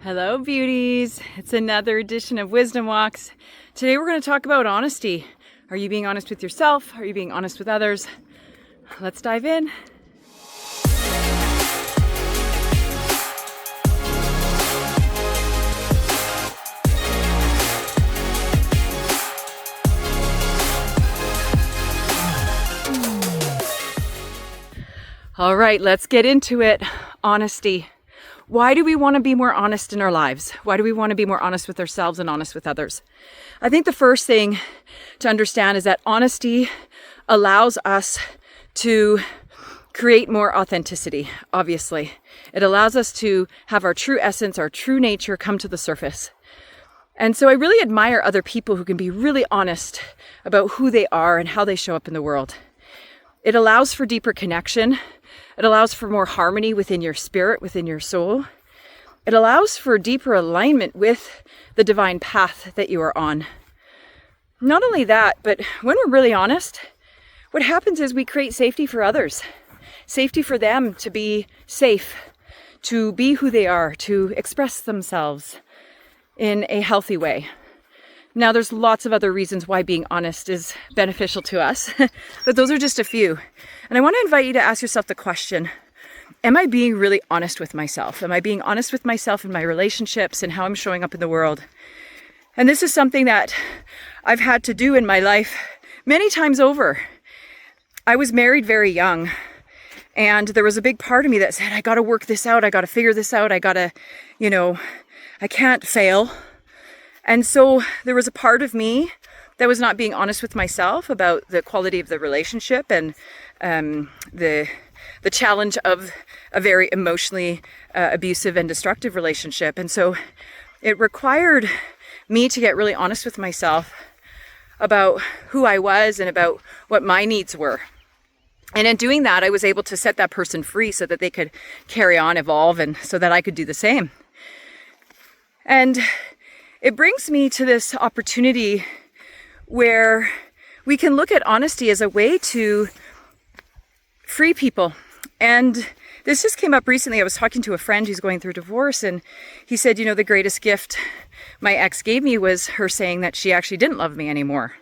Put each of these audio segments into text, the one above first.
Hello, beauties. It's another edition of Wisdom Walks. Today we're going to talk about honesty. Are you being honest with yourself? Are you being honest with others? Let's dive in. All right, let's get into it. Honesty. Why do we want to be more honest in our lives? Why do we want to be more honest with ourselves and honest with others? I think the first thing to understand is that honesty allows us to create more authenticity, obviously. It allows us to have our true essence, our true nature come to the surface. And so I really admire other people who can be really honest about who they are and how they show up in the world. It allows for deeper connection. It allows for more harmony within your spirit, within your soul. It allows for deeper alignment with the divine path that you are on. Not only that, but when we're really honest, what happens is we create safety for others. Safety for them to be safe, to be who they are, to express themselves in a healthy way. Now, there's lots of other reasons why being honest is beneficial to us, but those are just a few. And I want to invite you to ask yourself the question, am I being really honest with myself? Am I being honest with myself in my relationships and how I'm showing up in the world? And this is something that I've had to do in my life many times over. I was married very young, and there was a big part of me that said, I got to work this out. I got to figure this out. I got to, I can't fail. And so there was a part of me that was not being honest with myself about the quality of the relationship and the challenge of a very emotionally abusive and destructive relationship. And so it required me to get really honest with myself about who I was and about what my needs were. And in doing that, I was able to set that person free so that they could carry on, evolve, and so that I could do the same. And it brings me to this opportunity where we can look at honesty as a way to free people. And this just came up recently. I was talking to a friend who's going through divorce, and he said, the greatest gift my ex gave me was her saying that she actually didn't love me anymore.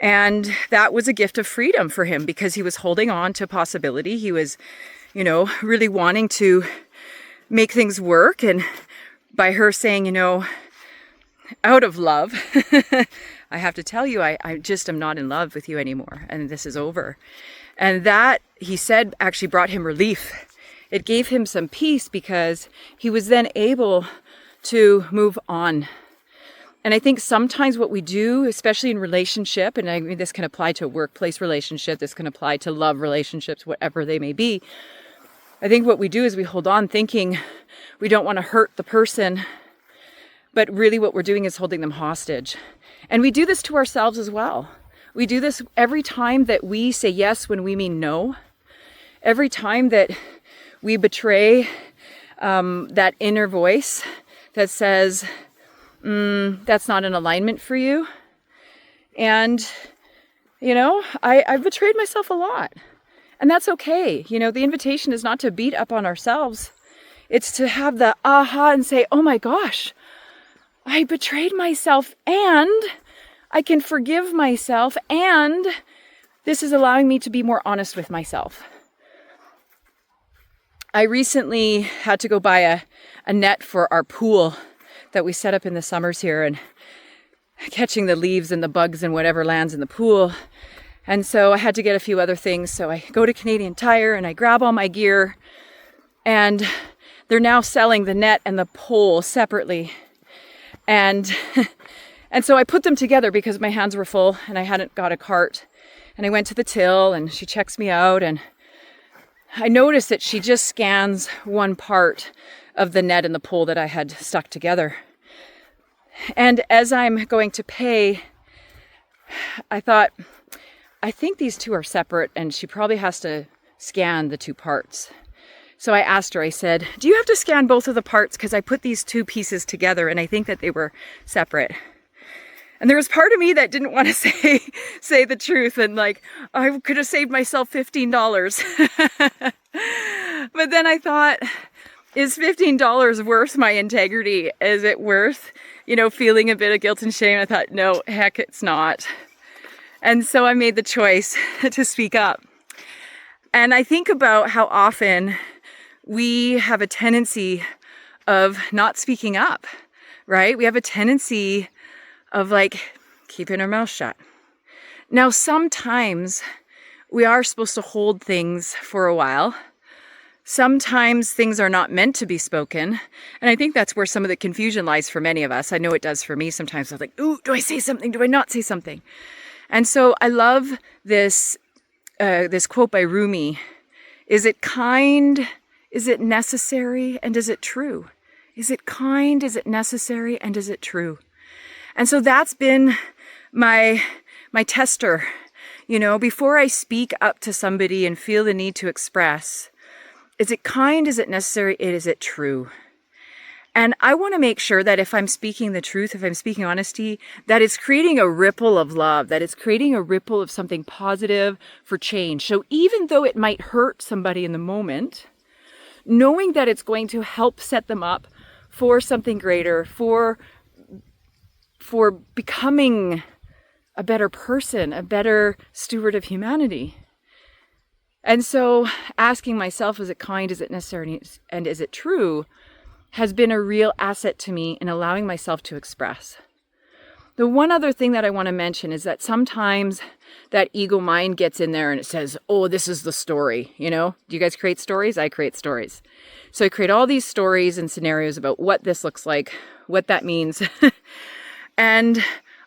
And that was a gift of freedom for him because he was holding on to a possibility. He was, really wanting to make things work. And by her saying, out of love, I have to tell you, I just am not in love with you anymore, and this is over. And that, he said, actually brought him relief. It gave him some peace because he was then able to move on. And I think sometimes what we do, especially in relationship, and I mean this can apply to a workplace relationship, this can apply to love relationships, whatever they may be. I think what we do is we hold on thinking we don't want to hurt the person, but really what we're doing is holding them hostage. And we do this to ourselves as well. We do this every time that we say yes when we mean no. Every time that we betray that inner voice that says, that's not in alignment for you. And, I've betrayed myself a lot. And that's okay. The invitation is not to beat up on ourselves. It's to have the aha and say, oh my gosh, I betrayed myself and I can forgive myself, and this is allowing me to be more honest with myself. I recently had to go buy a net for our pool that we set up in the summers here, and catching the leaves and the bugs and whatever lands in the pool. And so I had to get a few other things. So I go to Canadian Tire and I grab all my gear, and they're now selling the net and the pole separately. And so I put them together because my hands were full and I hadn't got a cart. And I went to the till and she checks me out, and I noticed that she just scans one part of the net and the pole that I had stuck together. And as I'm going to pay, I thought, I think these two are separate and she probably has to scan the two parts. So I asked her, I said, do you have to scan both of the parts? Because I put these two pieces together and I think that they were separate. And there was part of me that didn't want to say the truth, and I could have saved myself $15. But then I thought, is $15 worth my integrity? Is it worth, feeling a bit of guilt and shame? I thought, no, heck, it's not. And so I made the choice to speak up. And I think about how often we have a tendency of not speaking up, right? We have a tendency of keeping our mouth shut. Now, sometimes we are supposed to hold things for a while. Sometimes things are not meant to be spoken. And I think that's where some of the confusion lies for many of us. I know it does for me sometimes. I'm like, ooh, do I say something? Do I not say something? And so I love this quote by Rumi. Is it kind? Is it necessary? And is it true? Is it kind? Is it necessary? And is it true? And so that's been my tester. Before I speak up to somebody and feel the need to express, is it kind? Is it necessary? Is it true? And I want to make sure that if I'm speaking the truth, if I'm speaking honesty, that it's creating a ripple of love, that it's creating a ripple of something positive for change. So even though it might hurt somebody in the moment, knowing that it's going to help set them up for something greater, for becoming a better person, a better steward of humanity. And so asking myself, is it kind, is it necessary, and is it true, has been a real asset to me in allowing myself to express. The one other thing that I want to mention is that sometimes that ego mind gets in there and it says, oh, this is the story. Do you guys create stories? I create stories. So I create all these stories and scenarios about what this looks like, what that means. And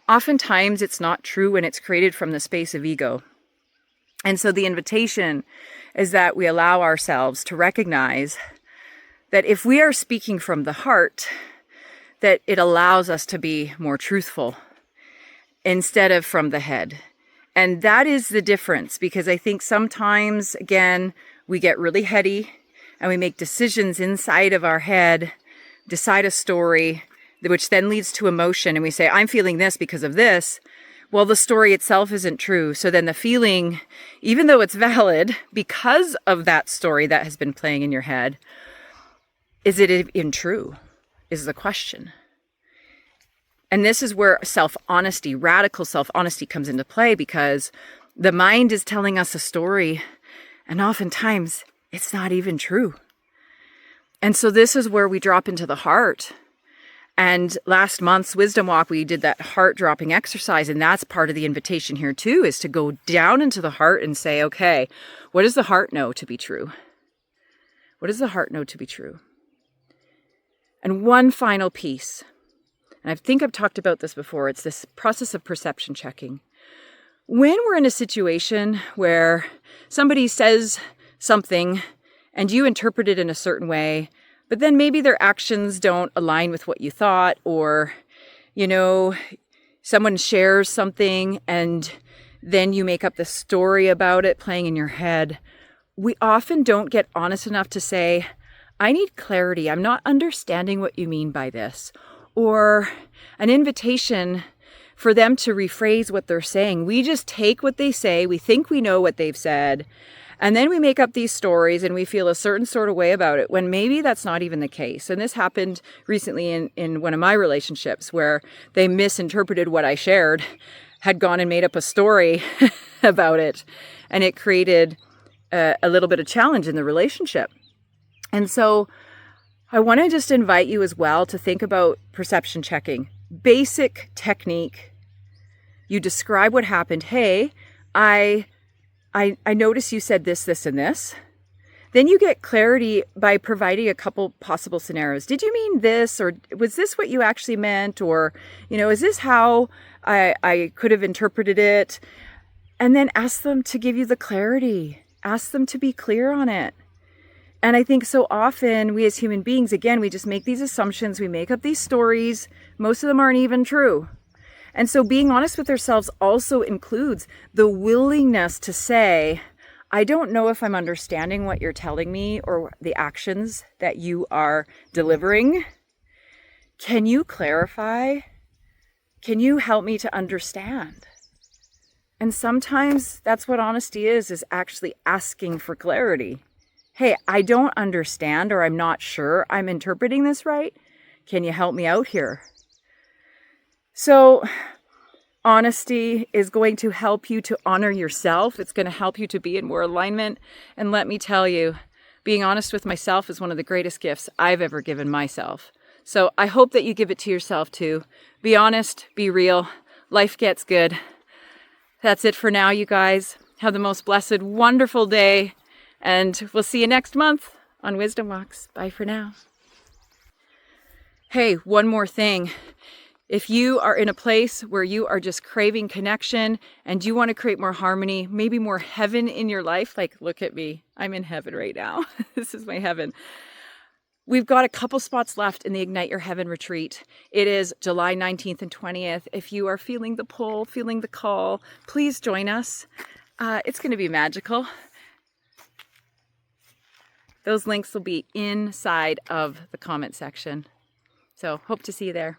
oftentimes it's not true when it's created from the space of ego. And so the invitation is that we allow ourselves to recognize that if we are speaking from the heart, that it allows us to be more truthful instead of from the head. And that is the difference, because I think sometimes, again, we get really heady and we make decisions inside of our head, decide a story, which then leads to emotion. And we say, I'm feeling this because of this. Well, the story itself isn't true. So then the feeling, even though it's valid because of that story that has been playing in your head, is it even true? Is the question. And this is where self-honesty, radical self-honesty comes into play, because the mind is telling us a story and oftentimes it's not even true. And so this is where we drop into the heart. And last month's Wisdom Walk, we did that heart dropping exercise. And that's part of the invitation here too, is to go down into the heart and say, okay, what does the heart know to be true? What does the heart know to be true? And one final piece, and I think I've talked about this before, it's this process of perception checking. When we're in a situation where somebody says something and you interpret it in a certain way, but then maybe their actions don't align with what you thought, or, someone shares something and then you make up the story about it playing in your head, we often don't get honest enough to say, I need clarity. I'm not understanding what you mean by this. Or an invitation for them to rephrase what they're saying. We just take what they say. We think we know what they've said. And then we make up these stories and we feel a certain sort of way about it when maybe that's not even the case. And this happened recently in one of my relationships where they misinterpreted what I shared, had gone and made up a story about it. And it created a little bit of challenge in the relationship. And so I want to just invite you as well to think about perception checking. Basic technique. You describe what happened. Hey, I noticed you said this, this, and this. Then you get clarity by providing a couple possible scenarios. Did you mean this? Or was this what you actually meant? Or, is this how I could have interpreted it? And then ask them to give you the clarity. Ask them to be clear on it. And I think so often we as human beings, again, we just make these assumptions. We make up these stories. Most of them aren't even true. And so being honest with ourselves also includes the willingness to say, I don't know if I'm understanding what you're telling me or the actions that you are delivering. Can you clarify? Can you help me to understand? And sometimes that's what honesty is actually asking for clarity. hey, I don't understand, or I'm not sure I'm interpreting this right. Can you help me out here? So honesty is going to help you to honor yourself. It's going to help you to be in more alignment. And let me tell you, being honest with myself is one of the greatest gifts I've ever given myself. So I hope that you give it to yourself too. Be honest, be real. Life gets good. That's it for now, you guys. Have the most blessed, wonderful day. And we'll see you next month on Wisdom Walks. Bye for now. Hey, one more thing. If you are in a place where you are just craving connection and you want to create more harmony, maybe more heaven in your life, like look at me, I'm in heaven right now. This is my heaven. We've got a couple spots left in the Ignite Your Heaven retreat. It is July 19th and 20th. If you are feeling the pull, feeling the call, please join us. It's going to be magical. Those links will be inside of the comment section. So hope to see you there.